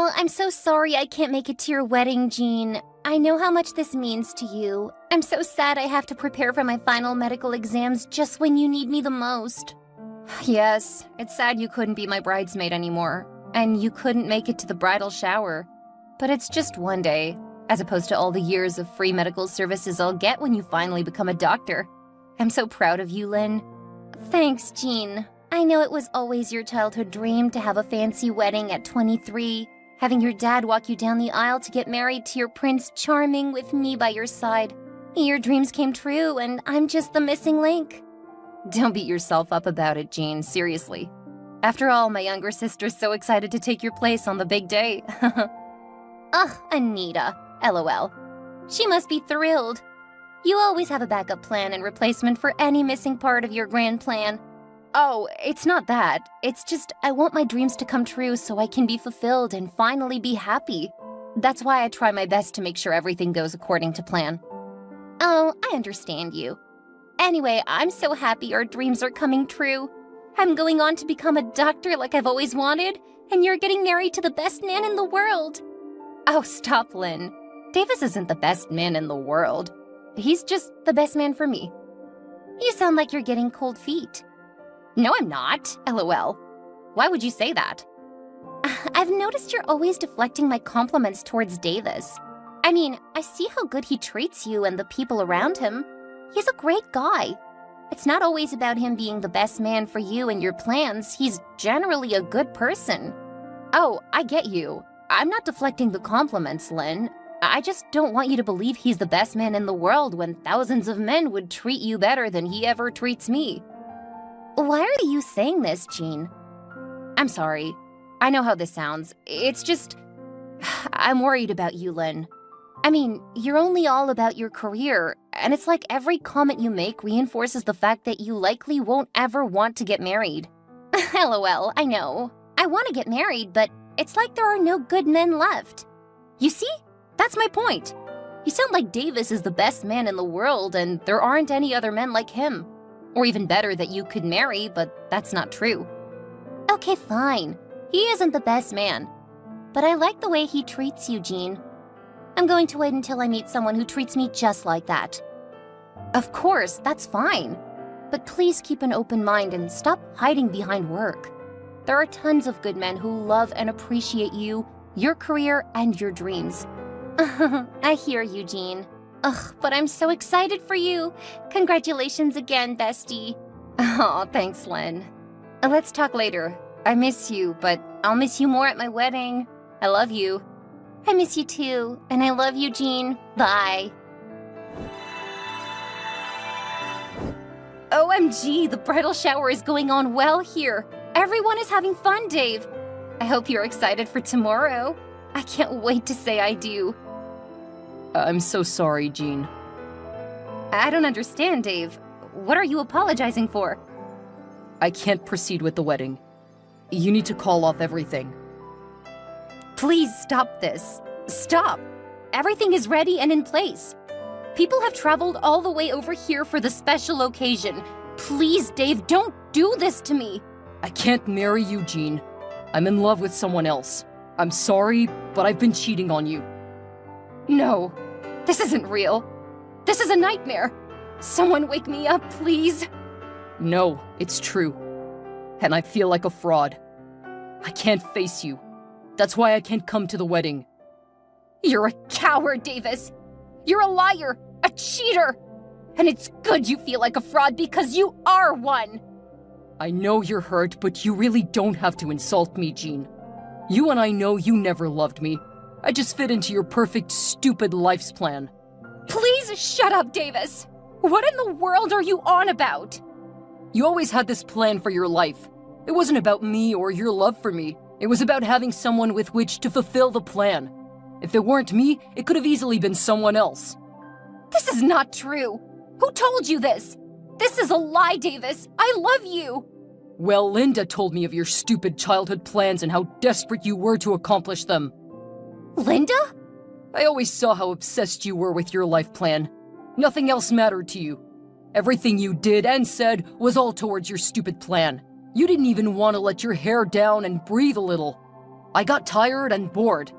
Oh, I'm so sorry I can't make it to your wedding, Jean. I know how much this means to you. I'm so sad I have to prepare for my final medical exams just when you need me the most. Yes, it's sad you couldn't be my bridesmaid anymore, and you couldn't make it to the bridal shower. But it's just one day, as opposed to all the years of free medical services I'll get when you finally become a doctor. I'm so proud of you, Lynn. Thanks, Jean. I know it was always your childhood dream to have a fancy wedding at 23, having your dad walk you down the aisle to get married to your Prince Charming with me by your side. Your dreams came true, and I'm just the missing link. Don't beat yourself up about it, Jean, seriously. After all, my younger sister's so excited to take your place on the big day. Ugh, Anita, LOL. She must be thrilled. You always have a backup plan and replacement for any missing part of your grand plan. Oh, it's not that. It's just I want my dreams to come true so I can be fulfilled and finally be happy. That's why I try my best to make sure everything goes according to plan. Oh, I understand you. Anyway, I'm so happy our dreams are coming true. I'm going on to become a doctor like I've always wanted, and you're getting married to the best man in the world. Oh, stop, Lynn. Davis isn't the best man in the world. He's just the best man for me. You sound like you're getting cold feet. No, I'm not, LOL. Why would you say that? I've noticed you're always deflecting my compliments towards Davis. I mean, I see how good he treats you and the people around him. He's a great guy. It's not always about him being the best man for you and your plans. He's generally a good person. Oh, I get you. I'm not deflecting the compliments, Lynn. I just don't want you to believe he's the best man in the world when thousands of men would treat you better than he ever treats me. Why are you saying this, Jean? I'm sorry. I know how this sounds. It's just... I'm worried about you, Lynn. I mean, you're only all about your career, and it's like every comment you make reinforces the fact that you likely won't ever want to get married. LOL, I know. I want to get married, but it's like there are no good men left. You see? That's my point. You sound like Davis is the best man in the world, and there aren't any other men like him. Or even better, that you could marry, but that's not true. Okay, fine. He isn't the best man. But I like the way he treats you, Jean. I'm going to wait until I meet someone who treats me just like that. Of course, that's fine. But please keep an open mind and stop hiding behind work. There are tons of good men who love and appreciate you, your career, and your dreams. I hear you, Jean. Ugh, but I'm so excited for you. Congratulations again, bestie. Aw, thanks, Lynn. Let's talk later. I miss you, but I'll miss you more at my wedding. I love you. I miss you too, and I love you, Jean. Bye. OMG, the bridal shower is going on well here. Everyone is having fun, Dave. I hope you're excited for tomorrow. I can't wait to say I do. I'm so sorry, Jean. I don't understand, Dave. What are you apologizing for? I can't proceed with the wedding. You need to call off everything. Please stop this. Stop. Everything is ready and in place. People have traveled all the way over here for the special occasion. Please, Dave, don't do this to me. I can't marry you, Jean. I'm in love with someone else. I'm sorry, but I've been cheating on you. No, this isn't real. This is a nightmare. Someone wake me up, please. No, it's true. And I feel like a fraud. I can't face you. That's why I can't come to the wedding. You're a coward, Davis. You're a liar, a cheater. And it's good you feel like a fraud because you are one. I know you're hurt, but you really don't have to insult me, Jean. You and I know you never loved me. I just fit into your perfect, stupid life's plan. Please shut up, Davis. What in the world are you on about? You always had this plan for your life. It wasn't about me or your love for me. It was about having someone with which to fulfill the plan. If it weren't me, it could have easily been someone else. This is not true. Who told you this? This is a lie, Davis. I love you. Well, Linda told me of your stupid childhood plans and how desperate you were to accomplish them. Linda? I always saw how obsessed you were with your life plan. Nothing else mattered to you. Everything you did and said was all towards your stupid plan. You didn't even want to let your hair down and breathe a little. I got tired and bored.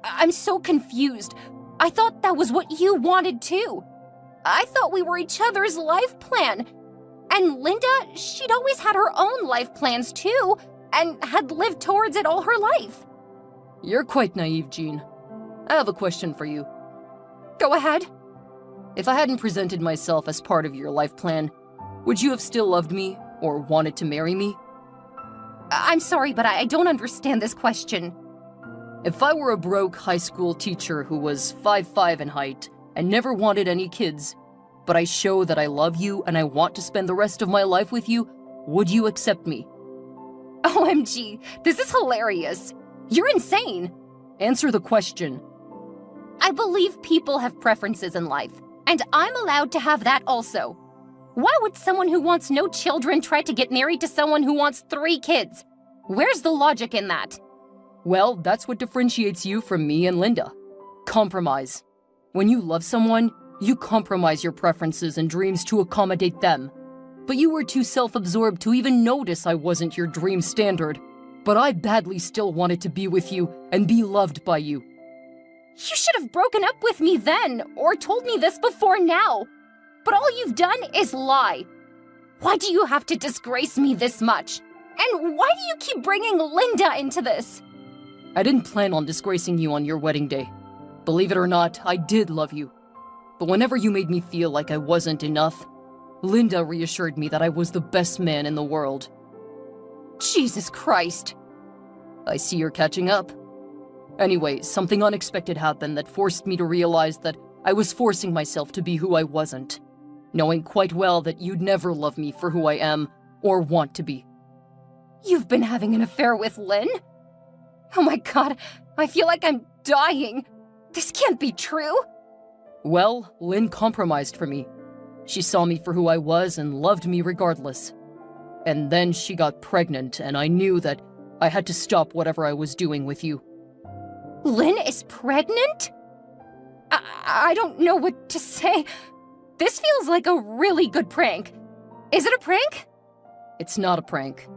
I'm so confused. I thought that was what you wanted too. I thought we were each other's life plan. And Linda, she'd always had her own life plans too, and had lived towards it all her life. You're quite naive, Jean. I have a question for you. Go ahead. If I hadn't presented myself as part of your life plan, would you have still loved me or wanted to marry me? I'm sorry, but I don't understand this question. If I were a broke high school teacher who was 5'5" in height and never wanted any kids, but I show that I love you and I want to spend the rest of my life with you, would you accept me? OMG, this is hilarious. You're insane. Answer the question. I believe people have preferences in life, and I'm allowed to have that also. Why would someone who wants no children try to get married to someone who wants 3 kids? Where's the logic in that? Well, that's what differentiates you from me and Linda. Compromise. When you love someone, you compromise your preferences and dreams to accommodate them. But you were too self-absorbed to even notice I wasn't your dream standard. But I badly still wanted to be with you and be loved by you. You should have broken up with me then, or told me this before now. But all you've done is lie. Why do you have to disgrace me this much? And why do you keep bringing Linda into this? I didn't plan on disgracing you on your wedding day. Believe it or not, I did love you. But whenever you made me feel like I wasn't enough, Linda reassured me that I was the best man in the world. Jesus Christ. I see you're catching up. Anyway, something unexpected happened that forced me to realize that I was forcing myself to be who I wasn't, knowing quite well that you'd never love me for who I am or want to be. You've been having an affair with Lynn? Oh my God, I feel like I'm dying. This can't be true. Well, Lynn compromised for me. She saw me for who I was and loved me regardless. And then she got pregnant, and I knew that I had to stop whatever I was doing with you. Lynn is pregnant? I don't know what to say. This feels like a really good prank. Is it a prank? It's not a prank.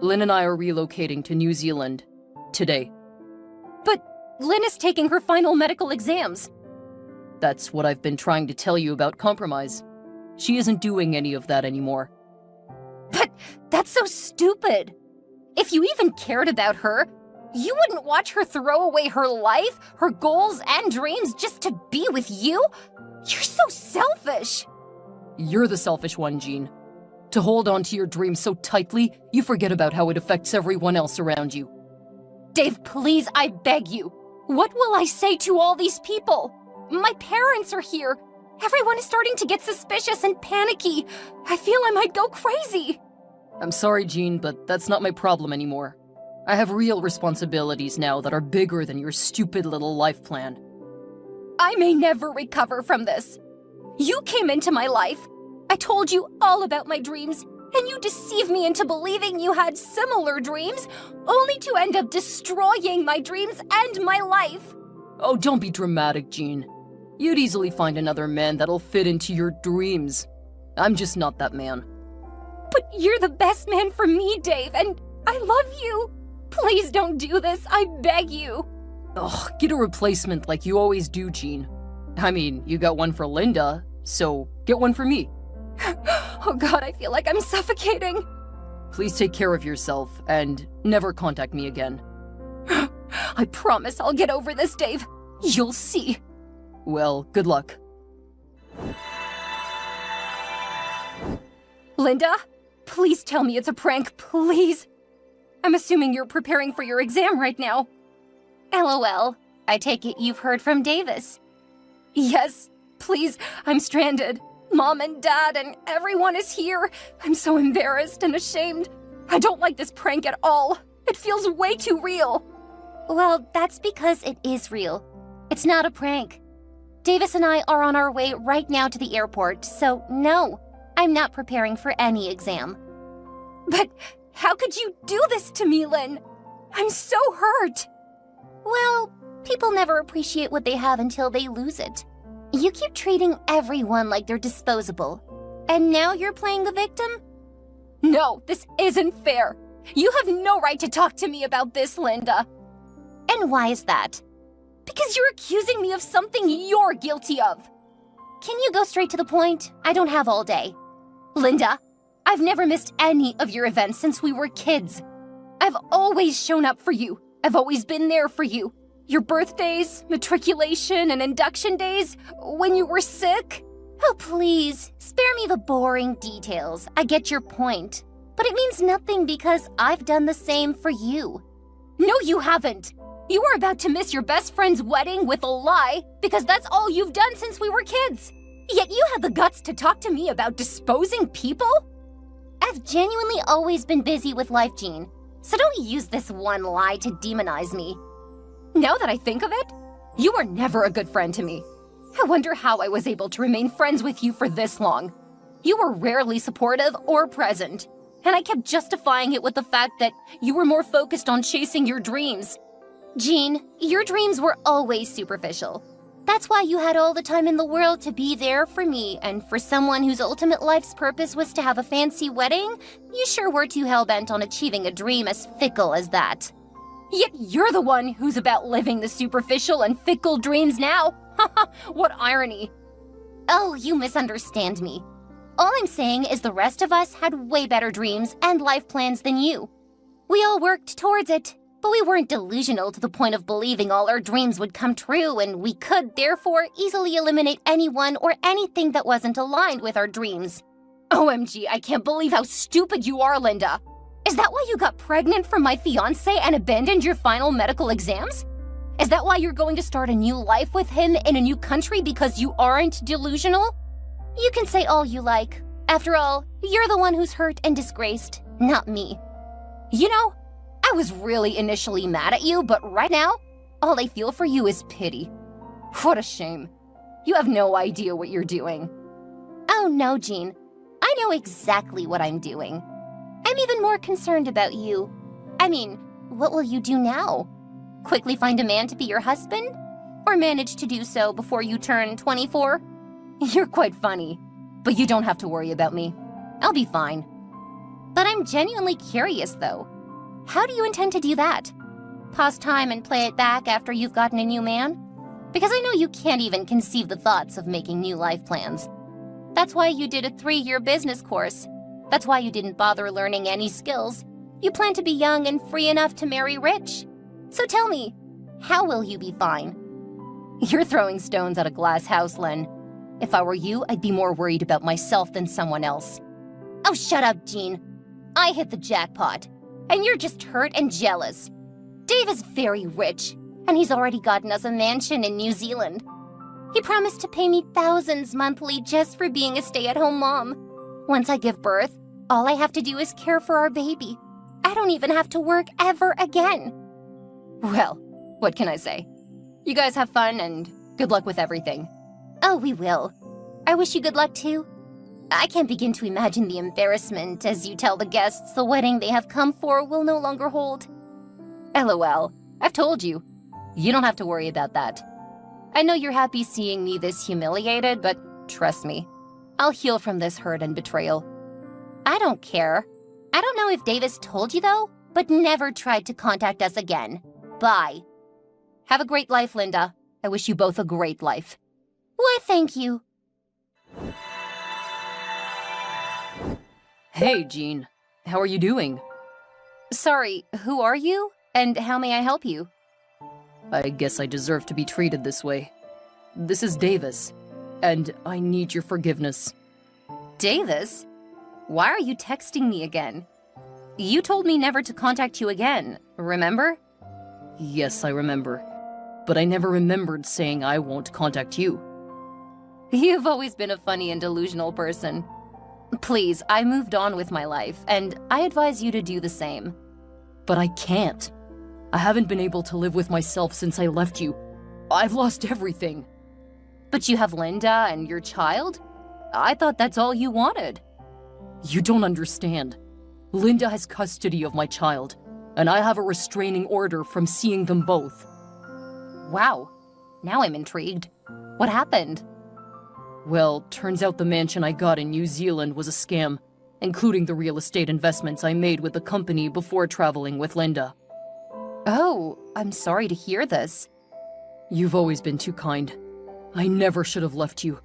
Lynn and I are relocating to New Zealand today. But Lynn is taking her final medical exams. That's what I've been trying to tell you about compromise. She isn't doing any of that anymore. But that's so stupid. If you even cared about her, you wouldn't watch her throw away her life, her goals, and dreams just to be with you? You're so selfish. You're the selfish one, Jean. To hold on to your dreams so tightly, you forget about how it affects everyone else around you. Dave, please, I beg you. What will I say to all these people? My parents are here. Everyone is starting to get suspicious and panicky. I feel I might go crazy. I'm sorry, Jean, but that's not my problem anymore. I have real responsibilities now that are bigger than your stupid little life plan. I may never recover from this. You came into my life. I told you all about my dreams, and you deceived me into believing you had similar dreams, only to end up destroying my dreams and my life. Oh, don't be dramatic, Jean. You'd easily find another man that'll fit into your dreams. I'm just not that man. But you're the best man for me, Dave, and I love you. Please don't do this, I beg you. Ugh, get a replacement like you always do, Jean. I mean, you got one for Linda, so get one for me. Oh God, I feel like I'm suffocating. Please take care of yourself and never contact me again. I promise I'll get over this, Dave. You'll see. Well, good luck. Linda, please tell me it's a prank, please. I'm assuming you're preparing for your exam right now. LOL. I take it you've heard from Davis. Yes, please, I'm stranded. Mom and Dad and everyone is here. I'm so embarrassed and ashamed. I don't like this prank at all. It feels way too real. Well, that's because it is real. It's not a prank. Davis and I are on our way right now to the airport, so no, I'm not preparing for any exam. But how could you do this to me, Lynn? I'm so hurt. Well, people never appreciate what they have until they lose it. You keep treating everyone like they're disposable. And now you're playing the victim? No, this isn't fair. You have no right to talk to me about this, Linda. And why is that? Because you're accusing me of something you're guilty of. Can you go straight to the point? I don't have all day. Linda, I've never missed any of your events since we were kids. I've always shown up for you. I've always been there for you. Your birthdays, matriculation, and induction days, when you were sick. Oh, please, spare me the boring details. I get your point. But it means nothing because I've done the same for you. No, you haven't. You were about to miss your best friend's wedding with a lie because that's all you've done since we were kids. Yet you had the guts to talk to me about disposing people? I've genuinely always been busy with life, Jean. So don't use this one lie to demonize me. Now that I think of it, you were never a good friend to me. I wonder how I was able to remain friends with you for this long. You were rarely supportive or present, and I kept justifying it with the fact that you were more focused on chasing your dreams. Jean, your dreams were always superficial. That's why you had all the time in the world to be there for me, and for someone whose ultimate life's purpose was to have a fancy wedding, you sure were too hell-bent on achieving a dream as fickle as that. Yet you're the one who's about living the superficial and fickle dreams now. Haha, what irony. Oh, you misunderstand me. All I'm saying is the rest of us had way better dreams and life plans than you. We all worked towards it, but we weren't delusional to the point of believing all our dreams would come true, and we could, therefore, easily eliminate anyone or anything that wasn't aligned with our dreams. OMG, I can't believe how stupid you are, Linda. Is that why you got pregnant from my fiancé and abandoned your final medical exams? Is that why you're going to start a new life with him in a new country because you aren't delusional? You can say all you like. After all, you're the one who's hurt and disgraced, not me. You know, I was really initially mad at you, but right now, all I feel for you is pity. What a shame. You have no idea what you're doing. Oh no, Jean. I know exactly what I'm doing. I'm even more concerned about you. I mean, what will you do now? Quickly find a man to be your husband? Or manage to do so before you turn 24? You're quite funny, but you don't have to worry about me. I'll be fine. But I'm genuinely curious, though. How do you intend to do that? Pause time and play it back after you've gotten a new man? Because I know you can't even conceive the thoughts of making new life plans. That's why you did a 3-year business course. That's why you didn't bother learning any skills. You plan to be young and free enough to marry rich. So tell me, how will you be fine? You're throwing stones at a glass house, Len. If I were you, I'd be more worried about myself than someone else. Oh, shut up, Jean. I hit the jackpot, and you're just hurt and jealous. Dave is very rich, and he's already gotten us a mansion in New Zealand. He promised to pay me thousands monthly just for being a stay-at-home mom. Once I give birth, all I have to do is care for our baby. I don't even have to work ever again. Well, what can I say? You guys have fun and good luck with everything. Oh, we will. I wish you good luck too. I can't begin to imagine the embarrassment as you tell the guests the wedding they have come for will no longer hold. LOL, I've told you. You don't have to worry about that. I know you're happy seeing me this humiliated, but trust me, I'll heal from this hurt and betrayal. I don't care. I don't know if Davis told you though, but never tried to contact us again. Bye. Have a great life, Linda. I wish you both a great life. Why, thank you. Hey, Jean. How are you doing? Sorry, who are you? And how may I help you? I guess I deserve to be treated this way. This is Davis, and I need your forgiveness. Davis? Why are you texting me again? You told me never to contact you again, remember? Yes, I remember. But I never remembered saying I won't contact you. You've always been a funny and delusional person. Please, I moved on with my life, and I advise you to do the same. But I can't. I haven't been able to live with myself since I left you. I've lost everything. But you have Linda and your child? I thought that's all you wanted. You don't understand. Linda has custody of my child, and I have a restraining order from seeing them both. Wow. Now I'm intrigued. What happened? Well, turns out the mansion I got in New Zealand was a scam. including the real estate investments I made with the company before traveling with Linda. Oh, I'm sorry to hear this. You've always been too kind. I never should have left you,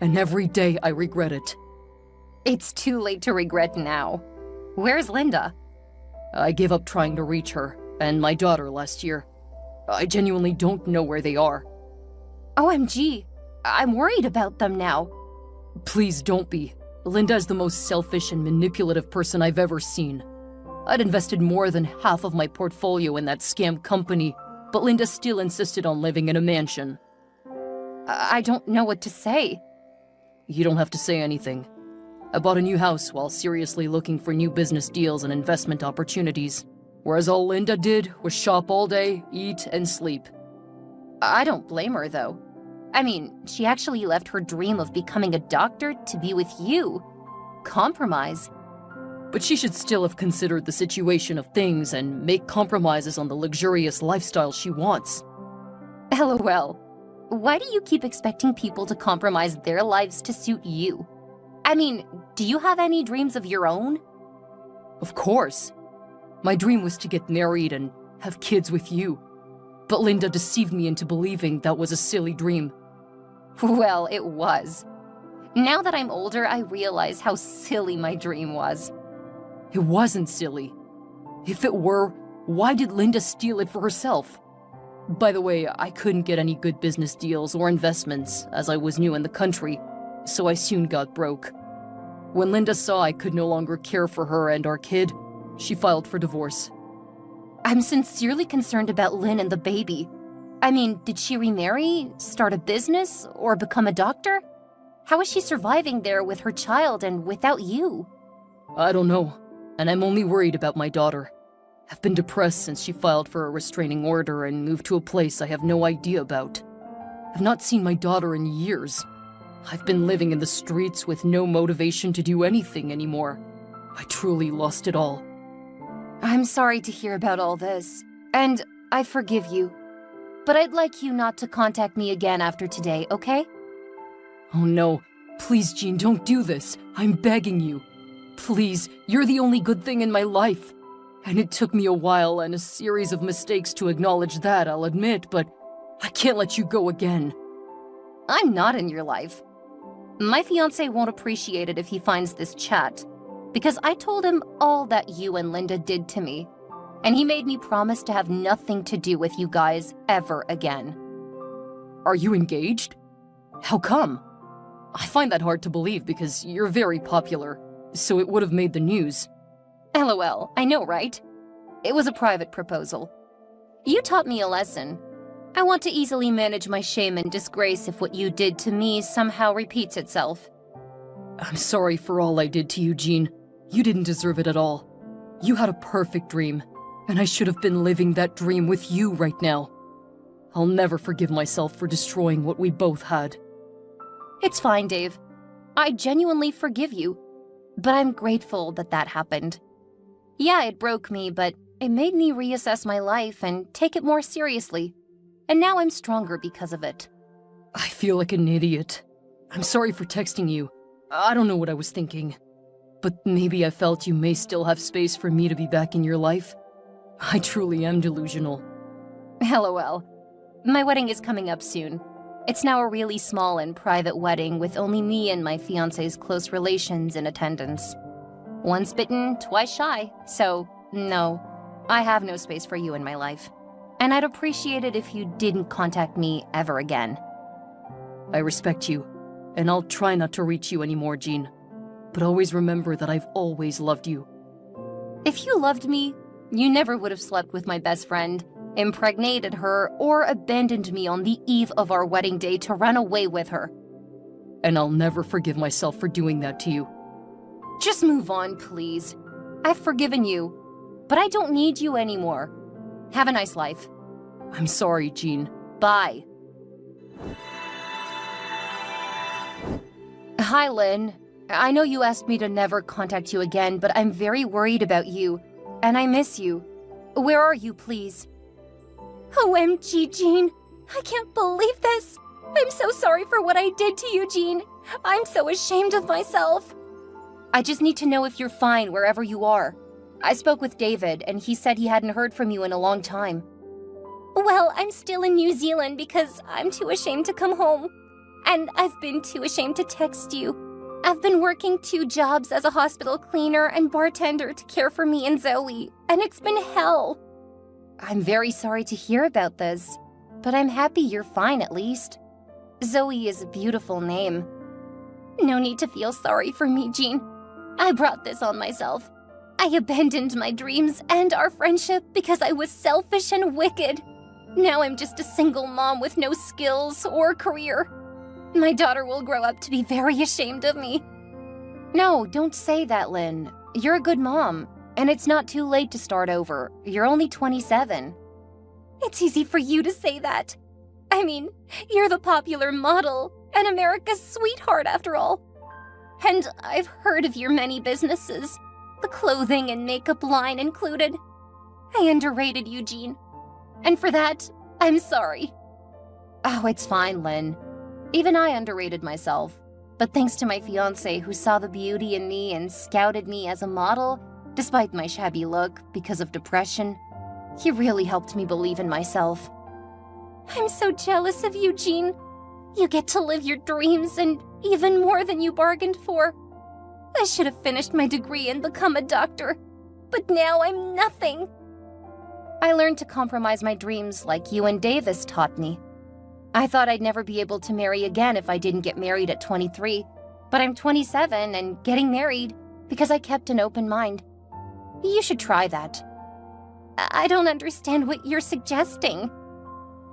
and every day I regret it. It's too late to regret now. Where's Linda? I gave up trying to reach her and my daughter last year. I genuinely don't know where they are. OMG, I'm worried about them now. Please don't be. Linda is the most selfish and manipulative person I've ever seen. I'd invested more than half of my portfolio in that scam company, but Linda still insisted on living in a mansion. I don't know what to say. You don't have to say anything. I bought a new house while seriously looking for new business deals and investment opportunities, whereas all Linda did was shop all day, eat, and sleep. I don't blame her, though. I mean, she actually left her dream of becoming a doctor to be with you. Compromise. But she should still have considered the situation of things and make compromises on the luxurious lifestyle she wants. LOL. Why do you keep expecting people to compromise their lives to suit you? I mean, do you have any dreams of your own? Of course. My dream was to get married and have kids with you. But Linda deceived me into believing that was a silly dream. Well, it was. Now that I'm older, I realize how silly my dream was. It wasn't silly. If it were, why did Linda steal it for herself? By the way, I couldn't get any good business deals or investments as I was new in the country, so I soon got broke. When Linda saw I could no longer care for her and our kid, she filed for divorce. I'm sincerely concerned about Lynn and the baby. I mean, did she remarry, start a business, or become a doctor? How is she surviving there with her child and without you? I don't know, and I'm only worried about my daughter. I've been depressed since she filed for a restraining order and moved to a place I have no idea about. I've not seen my daughter in years. I've been living in the streets with no motivation to do anything anymore. I truly lost it all. I'm sorry to hear about all this, and I forgive you. But I'd like you not to contact me again after today, okay? Oh no, please Jean, don't do this. I'm begging you. Please, you're the only good thing in my life. And it took me a while and a series of mistakes to acknowledge that, I'll admit, but I can't let you go again. I'm not in your life. My fiancé won't appreciate it if he finds this chat, because I told him all that you and Linda did to me, and he made me promise to have nothing to do with you guys ever again. Are you engaged? How come? I find that hard to believe because you're very popular, so it would have made the news. LOL, I know, right? It was a private proposal. You taught me a lesson. I want to easily manage my shame and disgrace if what you did to me somehow repeats itself. I'm sorry for all I did to you, Jean. You didn't deserve it at all. You had a perfect dream, and I should have been living that dream with you right now. I'll never forgive myself for destroying what we both had. It's fine, Dave. I genuinely forgive you, but I'm grateful that that happened. Yeah, it broke me, but it made me reassess my life and take it more seriously. And now I'm stronger because of it. I feel like an idiot. I'm sorry for texting you. I don't know what I was thinking. But maybe I felt you may still have space for me to be back in your life. I truly am delusional. LOL. My wedding is coming up soon. It's now a really small and private wedding with only me and my fiancé's close relations in attendance. Once bitten, twice shy, so no, I have no space for you in my life. And I'd appreciate it if you didn't contact me ever again. I respect you, and I'll try not to reach you anymore, Jean. But always remember that I've always loved you. If you loved me, you never would have slept with my best friend, impregnated her, or abandoned me on the eve of our wedding day to run away with her. And I'll never forgive myself for doing that to you. Just move on, please. I've forgiven you, but I don't need you anymore. Have a nice life. I'm sorry, Jean. Bye. Hi, Lynn. I know you asked me to never contact you again, but I'm very worried about you, and I miss you. Where are you, please? OMG, Jean. I can't believe this. I'm so sorry for what I did to you, Jean. I'm so ashamed of myself. I just need to know if you're fine wherever you are. I spoke with David, and he said he hadn't heard from you in a long time. Well, I'm still in New Zealand because I'm too ashamed to come home. And I've been too ashamed to text you. I've been working 2 jobs as a hospital cleaner and bartender to care for me and Zoe, and it's been hell. I'm very sorry to hear about this, but I'm happy you're fine at least. Zoe is a beautiful name. No need to feel sorry for me, Jean. I brought this on myself. I abandoned my dreams and our friendship because I was selfish and wicked. Now I'm just a single mom with no skills or career. My daughter will grow up to be very ashamed of me. No, don't say that, Lynn. You're a good mom, and it's not too late to start over. You're only 27. It's easy for you to say that. I mean, you're the popular model and America's sweetheart after all. And I've heard of your many businesses, the clothing and makeup line included. I underrated you, Jean. And for that, I'm sorry. Oh, it's fine, Lynn. Even I underrated myself, but thanks to my fiancé who saw the beauty in me and scouted me as a model, despite my shabby look because of depression, he really helped me believe in myself. I'm so jealous of you, Jean. You get to live your dreams and even more than you bargained for. I should have finished my degree and become a doctor, but now I'm nothing. I learned to compromise my dreams like you and Davis taught me. I thought I'd never be able to marry again if I didn't get married at 23, but I'm 27 and getting married because I kept an open mind. You should try that. I don't understand what you're suggesting.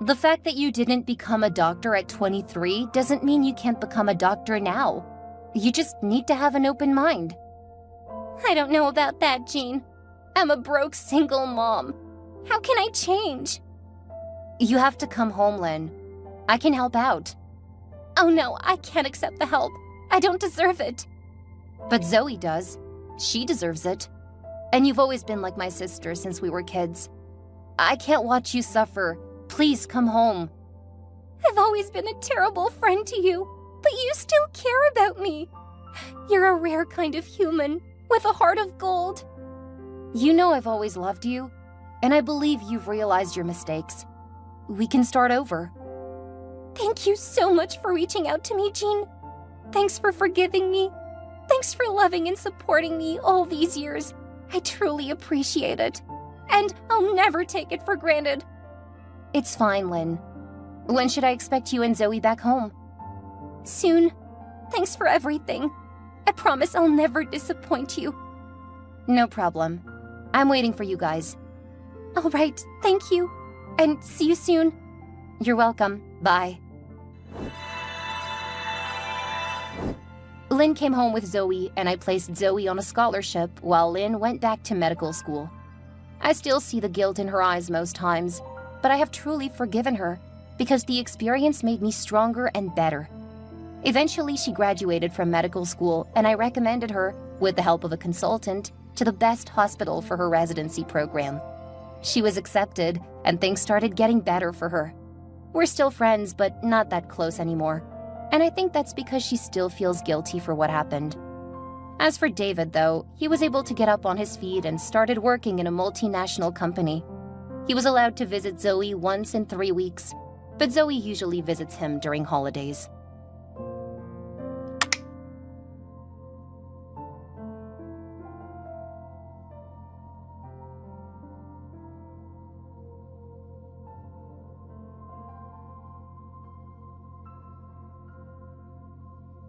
The fact that you didn't become a doctor at 23 doesn't mean you can't become a doctor now. You just need to have an open mind. I don't know about that, Jean. I'm a broke single mom. How can I change? You have to come home, Lynn. I can help out. Oh no, I can't accept the help. I don't deserve it. But Zoe does. She deserves it. And you've always been like my sister since we were kids. I can't watch you suffer. Please come home. I've always been a terrible friend to you, but you still care about me. You're a rare kind of human with a heart of gold. You know I've always loved you, and I believe you've realized your mistakes. We can start over. Thank you so much for reaching out to me, Jean. Thanks for forgiving me. Thanks for loving and supporting me all these years. I truly appreciate it. And I'll never take it for granted. It's fine, Lynn. When should I expect you and Zoe back home? Soon. Thanks for everything. I promise I'll never disappoint you. No problem. I'm waiting for you guys. All right, thank you. And see you soon. You're welcome. Bye. Lynn came home with Zoe, and I placed Zoe on a scholarship while Lynn went back to medical school. I still see the guilt in her eyes most times, but I have truly forgiven her because the experience made me stronger and better. Eventually, she graduated from medical school, and I recommended her, with the help of a consultant, to the best hospital for her residency program. She was accepted, and things started getting better for her. We're still friends, but not that close anymore. And I think that's because she still feels guilty for what happened. As for David, though, he was able to get up on his feet and started working in a multinational company. He was allowed to visit Zoe once in 3 weeks, but Zoe usually visits him during holidays.